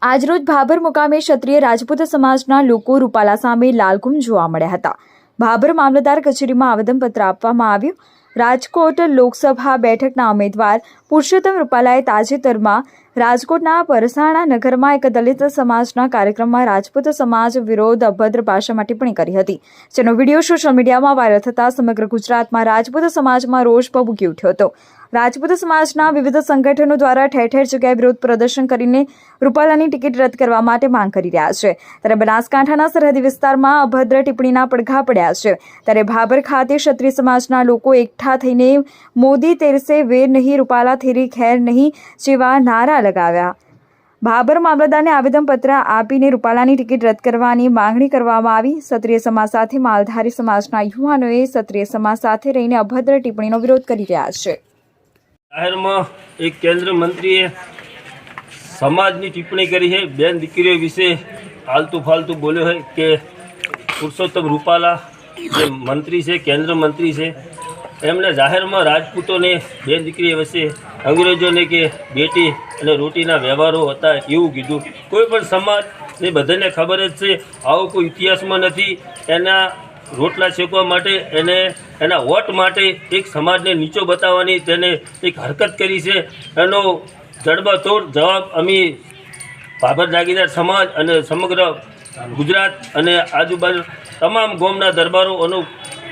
આજરોજ ભાભર મુકામે ક્ષત્રિય રાજપૂત સમાજના લોકો રૂપાલા સામે લાલઘુમ જોવા મળ્યા હતા। ભાભર મામલતદાર કચેરીમાં આવેદનપત્ર આપવામાં આવ્યું। રાજકોટ લોકસભા બેઠકના ઉમેદવાર પુરુષોત્તમ રૂપાલાએ તાજેતરમાં રાજકોટના પરસાણા નગરમાં એક દલિત સમાજના કાર્યક્રમમાં રાજપૂત સમાજ વિરોધ અભદ્ર ભાષામાં ટિપ્પણી કરી હતી, જેનો વિડીયો સોશિયલ મીડિયામાં વાયરલ થતાં સમગ્ર ગુજરાતમાં રાજપૂત સમાજમાં રોષ ભભૂકી ઉઠ્યો હતો। રાજપૂત સમાજના વિવિધ સંગઠનો દ્વારા ઠેર ઠેર જગ્યાએ વિરોધ પ્રદર્શન કરીને રૂપાલાની ટિકિટ રદ કરવા માટે માંગ કરી રહ્યા છે। ત્યારે બનાસકાંઠાના સરહદી વિસ્તારમાં અભદ્ર ટિપ્પણીના પડઘા પડ્યા છે। ત્યારે ભાભર ખાતે ક્ષત્રિય સમાજના લોકો એકઠા થઈને મોદી તેરસે વેર નહીં, રૂપાલા થેરી ખેર નહીં જેવા નારા લગાવ્યા। ભાભર મામલતદારને આવેદનપત્ર આપીને રૂપાલાની ટિકિટ રદ કરવાની માંગણી કરવામાં આવી। ક્ષત્રિય સમાજ સાથે માલધારી સમાજના યુવાનોએ ક્ષત્રિય સમાજ સાથે રહીને અભદ્ર ટિપ્પણીનો વિરોધ કરી રહ્યા છે। જાહેરમાં એક કેન્દ્ર મંત્રીએ સમાજની ટિપ્પણી કરી છે, બેન દીકરીઓ વિશે આલતુ ફાલતુ બોલ્યો છે કે પુરુષોત્તમ રૂપાલા જે મંત્રી છે, કેન્દ્ર મંત્રી છે, એમણે જાહેરમાં રાજપૂતોને બેન દીકરી વચ્ચે અંગ્રેજોને કે બેટી અને રોટીના વ્યવહારો હતા એવું કીધું। કોઈ પણ સમાજને બધાને ખબર જ છે, આવો કોઈ ઇતિહાસમાં નથી। એના રોટલા શેકવા માટે એને એના વોટ માટે એક સમાજને નીચો બતાવવાની તેને એક હરકત કરી છે। એનો જડબાતોડ જવાબ અમે ભાભર જાગીદાર સમાજ અને સમગ્ર ગુજરાત અને આજુબાજુ તમામ ગામના દરબારોનો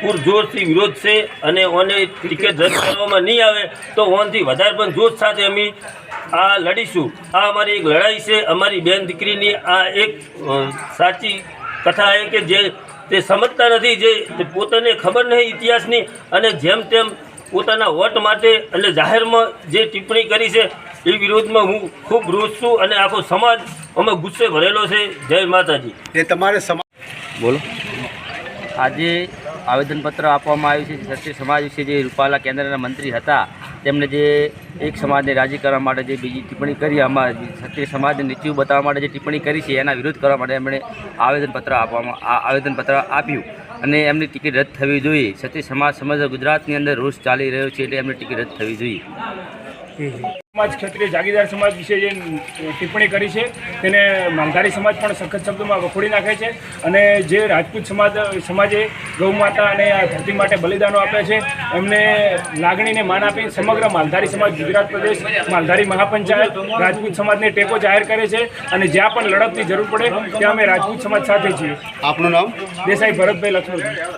પૂરજોરથી વિરોધ છે અને ઓને ટિકિટ રદ કરવામાં નહીં આવે તો ઓનથી વધારે પણ જોશ સાથે અમે આ લડીશું। આ અમારી એક લડાઈ છે, અમારી બેન દીકરીની આ એક સાચી કથા છે કે જે તે સમજતા નથી, જે પોતાને ખબર નહીં ઇતિહાસની અને જેમ તેમ પોતાના વોટ માટે અને જાહેરમાં જે ટિપ્પણી કરી છે એ વિરોધમાં હું ખૂબ રોષ છું અને આખો સમાજ અમે ગુસ્સે ભરેલો છે। જય માતાજી। એ તમારે બોલો। આજે આવેદનપત્ર આપવામાં આવ્યું છે ક્ષત્રિય સમાજ વિશે। જે રૂપાલા કેન્દ્રના મંત્રી હતા તેમણે જે એક સમાજને રાજી કરવા માટે જે બીજી ટિપ્પણી કરી, આમાં ક્ષત્રિય સમાજને નીચું બતાવવા માટે જે ટિપ્પણી કરી છે એના વિરોધ કરવા માટે એમણે આવેદનપત્ર આપ્યું અને એમની ટિકિટ રદ થવી જોઈએ। ક્ષત્રિય સમાજ સમગ્ર ગુજરાતની અંદર રોષ ચાલી રહ્યો છે એટલે એમની ટિકિટ રદ થવી જોઈએ। સમાજ ક્ષત્રિય જાગીદાર સમાજ વિશે જે ટિપ્પણી કરી છે તેને માલધારી સમાજ પણ સખત શબ્દોમાં વખોડી નાખે છે અને જે રાજપૂત સમાજે ગૌ માતા અને આ ધરતી માટે બલિદાનો આપ્યા છે એમને લાગણીને માન આપી સમગ્ર માલધારી સમાજ ગુજરાત પ્રદેશ માલધારી મહાપંચાયત રાજપૂત સમાજને ટેકો જાહેર કરે છે અને જ્યાં પણ લડતની જરૂર પડે ત્યાં અમે રાજપૂત સમાજ સાથે છીએ। આપનું નામ? દેસાઈ ભરતભાઈ લક્ષ્મણભાઈ।